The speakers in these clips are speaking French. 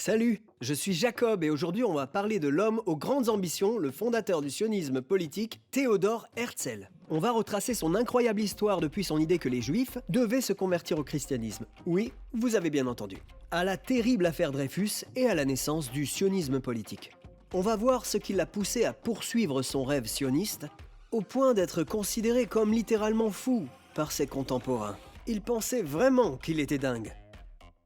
Salut, je suis Jacob et aujourd'hui on va parler de l'homme aux grandes ambitions, le fondateur du sionisme politique, Théodore Herzl. On va retracer son incroyable histoire depuis son idée que les juifs devaient se convertir au christianisme. Oui, vous avez bien entendu. À la terrible affaire Dreyfus et à la naissance du sionisme politique. On va voir ce qui l'a poussé à poursuivre son rêve sioniste, au point d'être considéré comme littéralement fou par ses contemporains. Il pensait vraiment qu'il était dingue.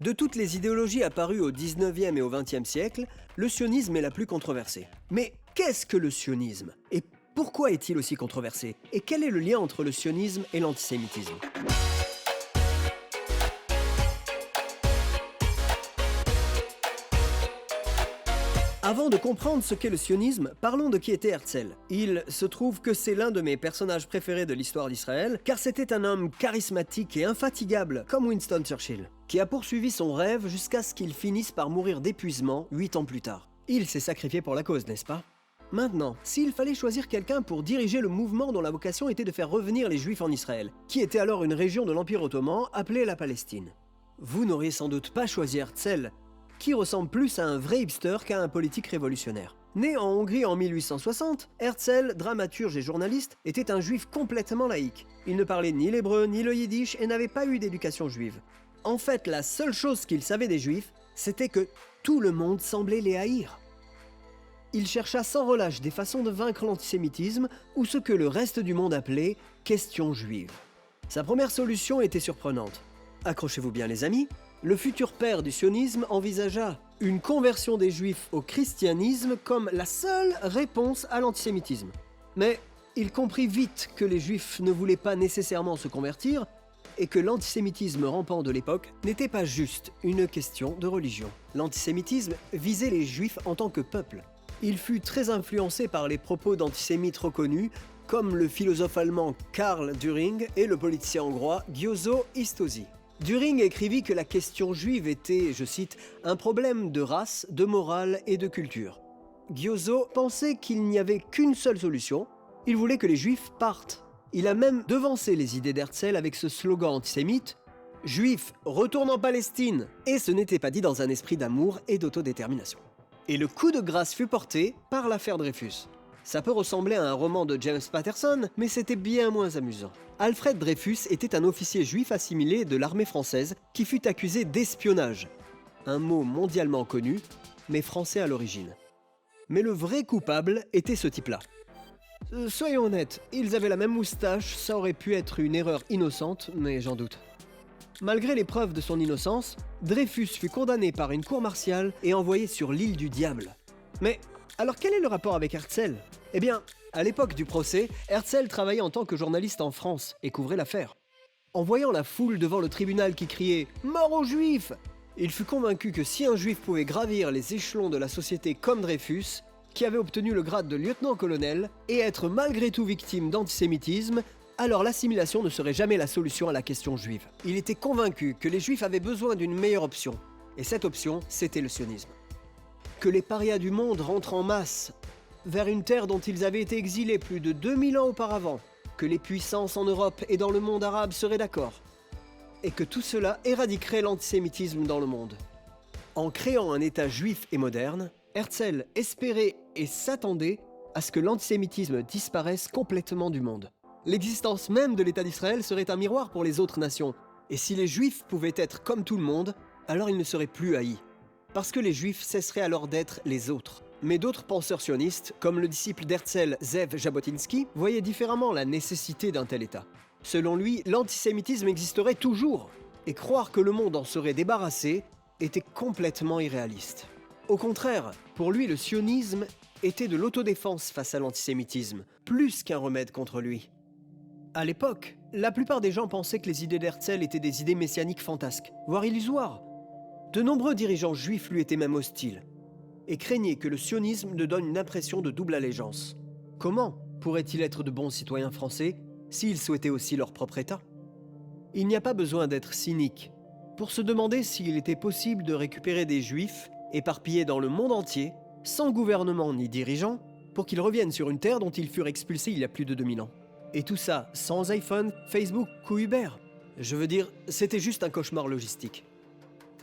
De toutes les idéologies apparues au 19e et au 20e siècle, le sionisme est la plus controversée. Mais qu'est-ce que le sionisme? Et pourquoi est-il aussi controversé? Et quel est le lien entre le sionisme et l'antisémitisme? Avant de comprendre ce qu'est le sionisme, parlons de qui était Herzl. Il se trouve que c'est l'un de mes personnages préférés de l'histoire d'Israël, car c'était un homme charismatique et infatigable, comme Winston Churchill, qui a poursuivi son rêve jusqu'à ce qu'il finisse par mourir d'épuisement 8 ans plus tard. Il s'est sacrifié pour la cause, n'est-ce pas? Maintenant, s'il fallait choisir quelqu'un pour diriger le mouvement dont la vocation était de faire revenir les Juifs en Israël, qui était alors une région de l'Empire ottoman appelée la Palestine, vous n'auriez sans doute pas choisi Herzl, qui ressemble plus à un vrai hipster qu'à un politique révolutionnaire. Né en Hongrie en 1860, Herzl, dramaturge et journaliste, était un juif complètement laïque. Il ne parlait ni l'hébreu ni le yiddish et n'avait pas eu d'éducation juive. En fait, la seule chose qu'il savait des juifs, c'était que tout le monde semblait les haïr. Il chercha sans relâche des façons de vaincre l'antisémitisme ou ce que le reste du monde appelait « question juive ». Sa première solution était surprenante. Accrochez-vous bien les amis, le futur père du sionisme envisagea une conversion des juifs au christianisme comme la seule réponse à l'antisémitisme. Mais il comprit vite que les juifs ne voulaient pas nécessairement se convertir et que l'antisémitisme rampant de l'époque n'était pas juste une question de religion. L'antisémitisme visait les juifs en tant que peuple. Il fut très influencé par les propos d'antisémites reconnus comme le philosophe allemand Karl Dühring et le politicien hongrois Győző Isztósi. Dühring écrivit que la question juive était, je cite, « un problème de race, de morale et de culture ». Győző pensait qu'il n'y avait qu'une seule solution, il voulait que les juifs partent. Il a même devancé les idées d'Herzl avec ce slogan antisémite « Juifs, retourne en Palestine !» Et ce n'était pas dit dans un esprit d'amour et d'autodétermination. Et le coup de grâce fut porté par l'affaire Dreyfus. Ça peut ressembler à un roman de James Patterson, mais c'était bien moins amusant. Alfred Dreyfus était un officier juif assimilé de l'armée française qui fut accusé d'espionnage. Un mot mondialement connu, mais français à l'origine. Mais le vrai coupable était ce type-là. Soyons honnêtes, ils avaient la même moustache, ça aurait pu être une erreur innocente, mais j'en doute. Malgré les preuves de son innocence, Dreyfus fut condamné par une cour martiale et envoyé sur l'île du diable. Mais alors quel est le rapport avec Herzl? Eh bien, à l'époque du procès, Herzl travaillait en tant que journaliste en France et couvrait l'affaire. En voyant la foule devant le tribunal qui criait « Mort aux Juifs !», il fut convaincu que si un juif pouvait gravir les échelons de la société comme Dreyfus, qui avait obtenu le grade de lieutenant-colonel, et être malgré tout victime d'antisémitisme, alors l'assimilation ne serait jamais la solution à la question juive. Il était convaincu que les juifs avaient besoin d'une meilleure option, et cette option, c'était le sionisme. Que les parias du monde rentrent en masse vers une terre dont ils avaient été exilés plus de 2000 ans auparavant, que les puissances en Europe et dans le monde arabe seraient d'accord, et que tout cela éradiquerait l'antisémitisme dans le monde. En créant un État juif et moderne, Herzl espérait et s'attendait à ce que l'antisémitisme disparaisse complètement du monde. L'existence même de l'État d'Israël serait un miroir pour les autres nations, et si les Juifs pouvaient être comme tout le monde, alors ils ne seraient plus haïs. Parce que les Juifs cesseraient alors d'être les autres. Mais d'autres penseurs sionistes, comme le disciple d'Herzl Zev Jabotinsky, voyaient différemment la nécessité d'un tel État. Selon lui, l'antisémitisme existerait toujours, et croire que le monde en serait débarrassé était complètement irréaliste. Au contraire, pour lui, le sionisme était de l'autodéfense face à l'antisémitisme, plus qu'un remède contre lui. À l'époque, la plupart des gens pensaient que les idées d'Herzl étaient des idées messianiques fantasques, voire illusoires. De nombreux dirigeants juifs lui étaient même hostiles, et craignaient que le sionisme ne donne une impression de double allégeance. Comment pourraient-ils être de bons citoyens français s'ils souhaitaient aussi leur propre État? Il n'y a pas besoin d'être cynique pour se demander s'il était possible de récupérer des juifs éparpillés dans le monde entier, sans gouvernement ni dirigeant, pour qu'ils reviennent sur une terre dont ils furent expulsés il y a plus de 2000 ans. Et tout ça sans iPhone, Facebook ou Uber. Je veux dire, c'était juste un cauchemar logistique.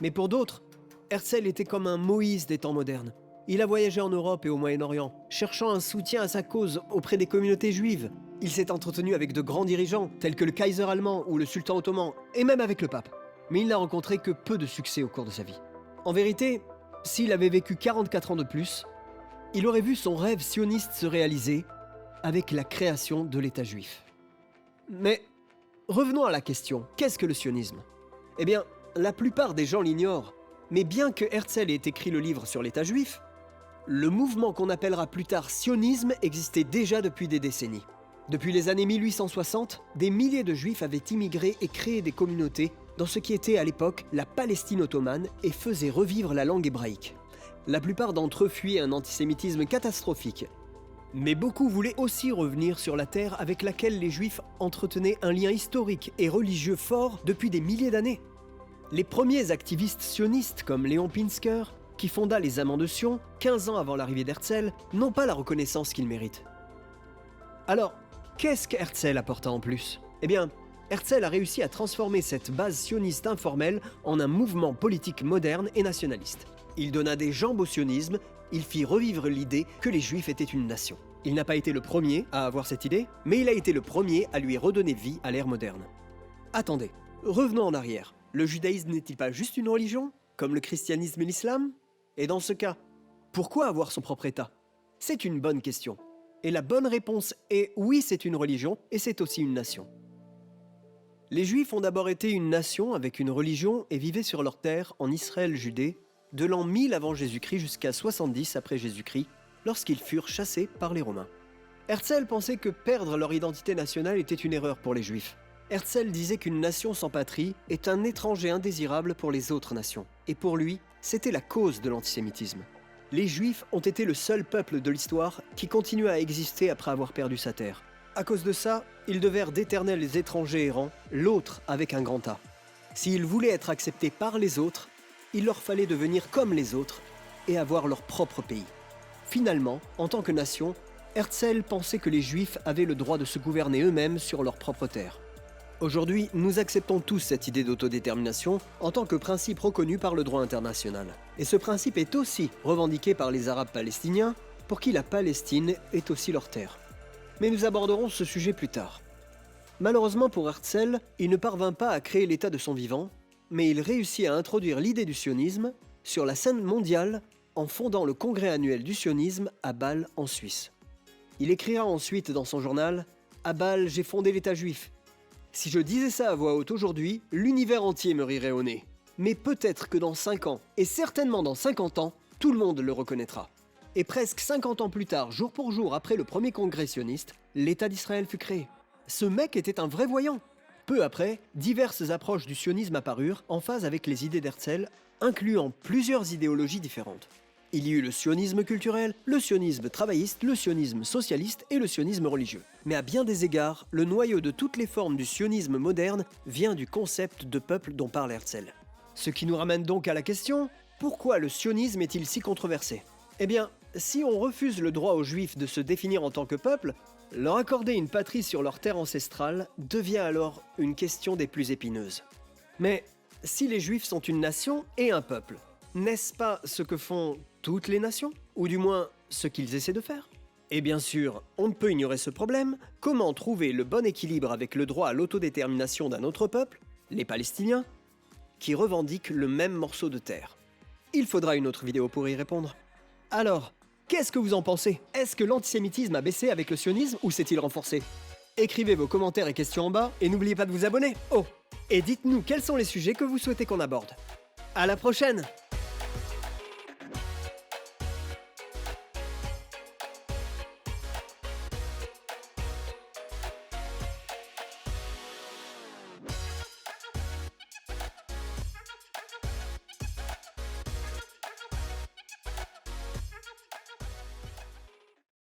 Mais pour d'autres, Herzl était comme un Moïse des temps modernes. Il a voyagé en Europe et au Moyen-Orient, cherchant un soutien à sa cause auprès des communautés juives. Il s'est entretenu avec de grands dirigeants, tels que le Kaiser allemand ou le sultan ottoman, et même avec le pape. Mais il n'a rencontré que peu de succès au cours de sa vie. En vérité, s'il avait vécu 44 ans de plus, il aurait vu son rêve sioniste se réaliser avec la création de l'État juif. Mais revenons à la question, qu'est-ce que le sionisme ? Eh bien, la plupart des gens l'ignorent, mais bien que Herzl ait écrit le livre sur l'État juif, le mouvement qu'on appellera plus tard sionisme existait déjà depuis des décennies. Depuis les années 1860, des milliers de juifs avaient immigré et créé des communautés dans ce qui était à l'époque la Palestine ottomane et faisaient revivre la langue hébraïque. La plupart d'entre eux fuyaient un antisémitisme catastrophique. Mais beaucoup voulaient aussi revenir sur la terre avec laquelle les juifs entretenaient un lien historique et religieux fort depuis des milliers d'années. Les premiers activistes sionistes comme Léon Pinsker, qui fonda les Amants de Sion 15 ans avant l'arrivée d'Herzl, n'ont pas la reconnaissance qu'ils méritent. Alors, qu'est-ce qu'Herzl apporta en plus ? Eh bien, Herzl a réussi à transformer cette base sioniste informelle en un mouvement politique moderne et nationaliste. Il donna des jambes au sionisme, il fit revivre l'idée que les Juifs étaient une nation. Il n'a pas été le premier à avoir cette idée, mais il a été le premier à lui redonner vie à l'ère moderne. Attendez, revenons en arrière. Le judaïsme n'est-il pas juste une religion, comme le christianisme et l'islam ? Et dans ce cas, pourquoi avoir son propre État ? C'est une bonne question. Et la bonne réponse est oui, c'est une religion et c'est aussi une nation. Les Juifs ont d'abord été une nation avec une religion et vivaient sur leur terre en Israël-Judée de l'an 1000 avant Jésus-Christ jusqu'à 70 après Jésus-Christ, lorsqu'ils furent chassés par les Romains. Herzl pensait que perdre leur identité nationale était une erreur pour les Juifs. Herzl disait qu'une nation sans patrie est un étranger indésirable pour les autres nations. Et pour lui, c'était la cause de l'antisémitisme. Les Juifs ont été le seul peuple de l'histoire qui continue à exister après avoir perdu sa terre. À cause de ça, ils devinrent d'éternels étrangers errants, l'autre avec un grand A. S'ils voulaient être acceptés par les autres, il leur fallait devenir comme les autres et avoir leur propre pays. Finalement, en tant que nation, Herzl pensait que les Juifs avaient le droit de se gouverner eux-mêmes sur leur propre terre. Aujourd'hui, nous acceptons tous cette idée d'autodétermination en tant que principe reconnu par le droit international. Et ce principe est aussi revendiqué par les Arabes palestiniens, pour qui la Palestine est aussi leur terre. Mais nous aborderons ce sujet plus tard. Malheureusement pour Herzl, il ne parvint pas à créer l'État de son vivant, mais il réussit à introduire l'idée du sionisme sur la scène mondiale en fondant le congrès annuel du sionisme à Bâle en Suisse. Il écrira ensuite dans son journal « À Bâle, j'ai fondé l'État juif. Si je disais ça à voix haute aujourd'hui, l'univers entier me rirait au nez. Mais peut-être que dans 5 ans, et certainement dans 50 ans, tout le monde le reconnaîtra. » Et presque 50 ans plus tard, jour pour jour après le premier congrès sioniste, l'État d'Israël fut créé. Ce mec était un vrai voyant. Peu après, diverses approches du sionisme apparurent en phase avec les idées d'Herzl, incluant plusieurs idéologies différentes. Il y eut le sionisme culturel, le sionisme travailliste, le sionisme socialiste et le sionisme religieux. Mais à bien des égards, le noyau de toutes les formes du sionisme moderne vient du concept de peuple dont parle Herzl. Ce qui nous ramène donc à la question, pourquoi le sionisme est-il si controversé ? Eh bien, si on refuse le droit aux Juifs de se définir en tant que peuple, leur accorder une patrie sur leur terre ancestrale devient alors une question des plus épineuses. Mais si les Juifs sont une nation et un peuple, n'est-ce pas ce que font toutes les nations ? Ou du moins, ce qu'ils essaient de faire ? Et bien sûr, on ne peut ignorer ce problème. Comment trouver le bon équilibre avec le droit à l'autodétermination d'un autre peuple, les Palestiniens, qui revendiquent le même morceau de terre ? Il faudra une autre vidéo pour y répondre. Alors, qu'est-ce que vous en pensez ? Est-ce que l'antisémitisme a baissé avec le sionisme ou s'est-il renforcé ? Écrivez vos commentaires et questions en bas et n'oubliez pas de vous abonner. Oh ! Et dites-nous quels sont les sujets que vous souhaitez qu'on aborde. À la prochaine !